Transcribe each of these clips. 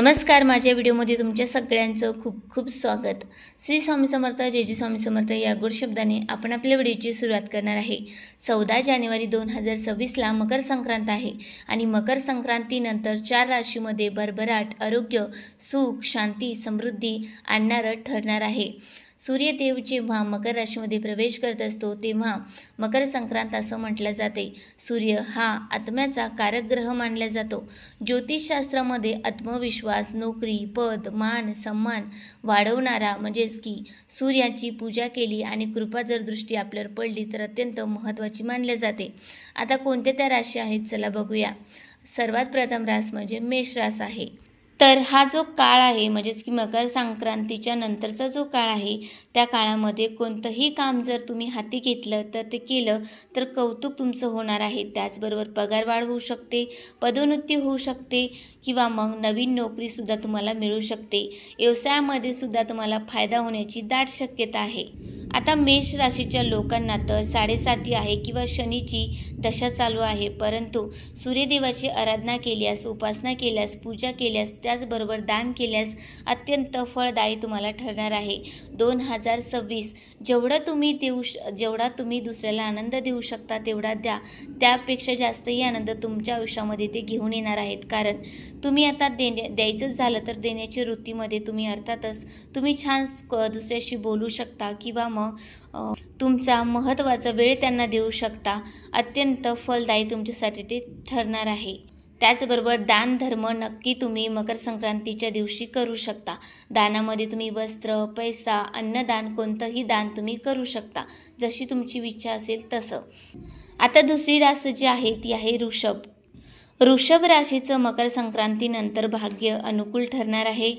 नमस्कार, माझ्या व्हिडिओमध्ये तुमच्या सगळ्यांचं खूप खूप स्वागत। श्री स्वामी समर्थ, जय जय स्वामी समर्थ या गोड शब्दाने आपण आपल्या व्हिडिओची सुरुवात करणार आहे। 14 जानेवारी 2026ला मकर संक्रांत आहे आणि मकर संक्रांतीनंतर 4 राशीमध्ये भरभराट, आरोग्य, सुख, शांती, समृद्धी आणणारं ठरणार आहे। सूर्यदेव जेव्हा मकर राशीमध्ये प्रवेश करत असतो तेव्हा मकर संक्रांत असं म्हटलं जाते। सूर्य हा आत्म्याचा कारक ग्रह मानला जातो। ज्योतिषशास्त्रामध्ये आत्मविश्वास, नोकरी, पद, मान, सन्मान वाढवणारा म्हणजेच की सूर्याची पूजा केली आणि कृपा जर दृष्टी आपल्यावर पडली तर अत्यंत महत्त्वाची मानले जाते। आता कोणत्या त्या राशी आहेत चला बघूया। सर्वात प्रथम रास म्हणजे मेष रास आहे। तर हा जो काळ आहे म्हणजेच की मकर संक्रांतीच्या नंतरचा जो काळ आहे त्या काळामध्ये कोणतंही काम जर तुम्ही हाती घेतलं तर ते केलं तर कौतुक तुमचं होणार आहे। त्याचबरोबर पगारवाढ होऊ शकते, पदोन्नती होऊ शकते किंवा मग नवीन नोकरीसुद्धा तुम्हाला मिळू शकते। व्यवसायामध्ये सुद्धा तुम्हाला फायदा होण्याची दाट शक्यता आहे। आता मेष राशीच्या लोकांना तर 7.5 आहे किंवा शनीची दशा चालू आहे, परंतु सूर्यदेवाची आराधना केल्यास, उपासना केल्यास, पूजा केल्यास, त्याचबरोबर दान केल्यास अत्यंत फळदायी तुम्हाला ठरणार आहे। 2026 जेवढा तुम्ही दुसऱ्याला आनंद देऊ शकता तेवढा द्या, त्यापेक्षा जास्तही आनंद तुमच्या आयुष्यामध्ये ते घेऊन येणार आहेत। कारण तुम्ही आता द्यायचंच झालं तर देण्याच्या वृत्तीमध्ये तुम्ही अर्थातच तुम्ही छान दुसऱ्याशी बोलू शकता किंवा मग तुमचा महत्त्वाचा वेळ त्यांना देऊ शकता। अत्यंत फलदायी तुमच्यासाठी ते ठरणार आहे। त्याचबरोबर दान धर्म नक्की तुम्ही मकर संक्रांतीच्या दिवशी करू शकता। दानामध्ये तुम्ही वस्त्र, पैसा, अन्नदान कोणतंही दान तुम्ही करू शकता, जशी तुमची इच्छा असेल तसं। आता दुसरी रास जी आहे ती आहे वृषभ। वृषभ राशीचं मकर संक्रांतीनंतर भाग्य अनुकूल ठरणार आहे।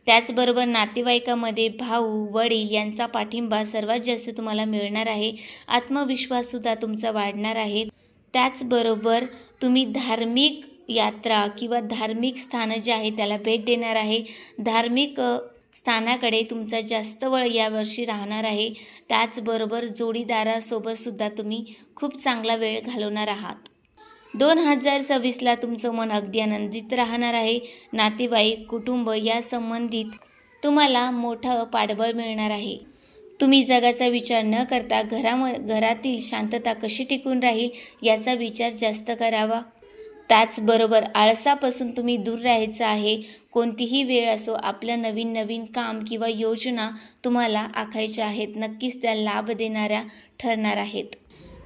त्याचबरोबर नातेवाईकामध्ये भाऊ, वडील यांचा पाठिंबा सर्वात जास्त तुम्हाला मिळणार आहे। आत्मविश्वाससुद्धा तुमचा वाढणार आहे। त्याचबरोबर तुम्ही धार्मिक यात्रा किंवा धार्मिक स्थानं जे आहे त्याला भेट देणार आहे। धार्मिक स्थानाकडे तुमचा जास्त वळ यावर्षी राहणार आहे। त्याचबरोबर जोडीदारासोबतसुद्धा तुम्ही खूप चांगला वेळ घालवणार आहात। 2026ला तुमचं मन अगदी आनंदित राहणार आहे। नातेवाईक, कुटुंब या संबंधित तुम्हाला मोठं पाठबळ मिळणार आहे। तुम्ही जगाचा विचार न करता घरातील शांतता कशी टिकून राहील याचा विचार जास्त करावा। त्याचबरोबर आळसापासून तुम्ही दूर राहायचं आहे। कोणतीही वेळ असो आपलं नवीन काम किंवा योजना तुम्हाला आखायच्या आहेत, नक्कीच त्या लाभ देणाऱ्या ठरणार आहेत।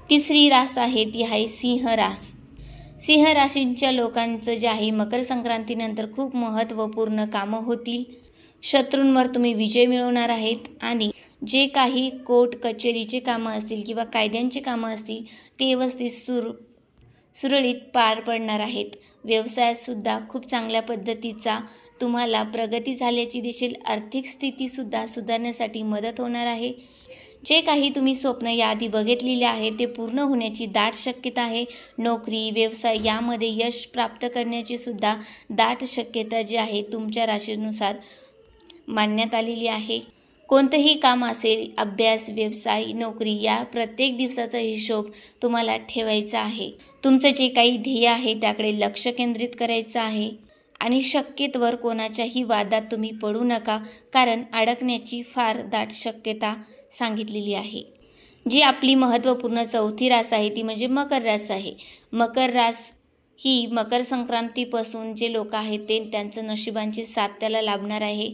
तिसरी रास आहे ती आहे सिंह रास। सिंह राशींच्या लोकांचं जे आहे मकर संक्रांतीनंतर खूप महत्त्वपूर्ण कामं होतील। शत्रूंवर तुम्ही विजय मिळवणार आहेत आणि जे काही कोर्ट कचेरीचे कामं असतील किंवा कायद्यांची कामं असतील ते व्यवस्थित सुरळीत पार पडणार आहेत। व्यवसायातसुद्धा खूप चांगल्या पद्धतीचा तुम्हाला प्रगती झाल्याची दिसेल। आर्थिक स्थितीसुद्धा सुधारण्यासाठी मदत होणार आहे। जे काही तुम्ही स्वप्न याआधी बघितलेले आहे ते पूर्ण होण्याची दाट शक्यता आहे। नोकरी, व्यवसाय यामध्ये यश प्राप्त करण्याची सुद्धा दाट शक्यता जी आहे तुमच्या राशीनुसार मानण्यात आलेली आहे। कोणतंही काम असेल, अभ्यास, व्यवसाय, नोकरी या प्रत्येक दिवसाचा हिशोब तुम्हाला ठेवायचा आहे। तुमचं जे काही ध्येय आहे त्याकडे लक्ष केंद्रित करायचं आहे आणि शक्यतोवर कोणाच्याही वादात तुम्ही पडू नका, कारण अडकण्याची फार दाट शक्यता सांगितलेली आहे। जी आपली महत्त्वपूर्ण चौथी रास आहे ती म्हणजे मकर रास आहे। मकर रास ही मकर संक्रांतीपासून जे लोक आहेत ते त्यांचं नशिबांची साथ त्याला लाभणार आहे।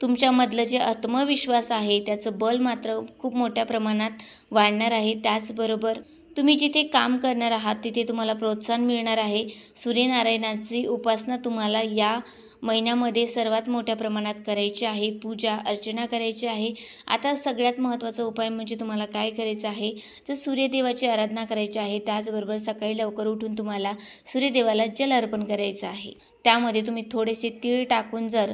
तुमच्यामधलं जे आत्मविश्वास आहे त्याचं बल मात्र खूप मोठ्या प्रमाणात वाढणार आहे। त्याचबरोबर तुम्ही जिथे काम करणार आहात तिथे तुम्हाला प्रोत्साहन मिळणार आहे। सूर्यनारायणाची उपासना तुम्हाला या महिन्यामध्ये सर्वात मोठ्या प्रमाणात करायची आहे। पूजा अर्चना करायची आहे। आता सगळ्यात महत्त्वाचा उपाय म्हणजे तुम्हाला काय करायचं आहे तर सूर्यदेवाची आराधना करायची आहे। त्याचबरोबर सकाळी लवकर उठून तुम्हाला सूर्यदेवाला जल अर्पण करायचं आहे। त्यामध्ये तुम्ही थोडेसे तीळ टाकून जर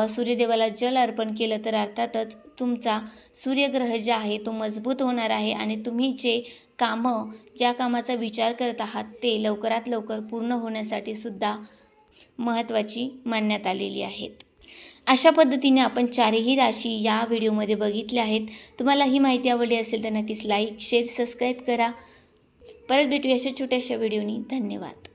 सूर्यदेवाला जल अर्पण केलं तर अर्थातच तुमचा सूर्यग्रह जे आहे तो मजबूत होणार आहे आणि तुम्ही ज्या कामाचा विचार करत आहात ते लवकरात लवकर पूर्ण होण्यासाठी सुद्धा महत्त्वाची मानण्यात आलेली आहेत। अशा पद्धतीने आपण 4ही राशी या व्हिडिओमध्ये बघितल्या आहेत। तुम्हाला ही माहिती आवडली असेल तर नक्कीच लाईक, शेअर, सबस्क्राईब करा। परत भेटूया अशा छोट्याशा व्हिडिओनी। धन्यवाद।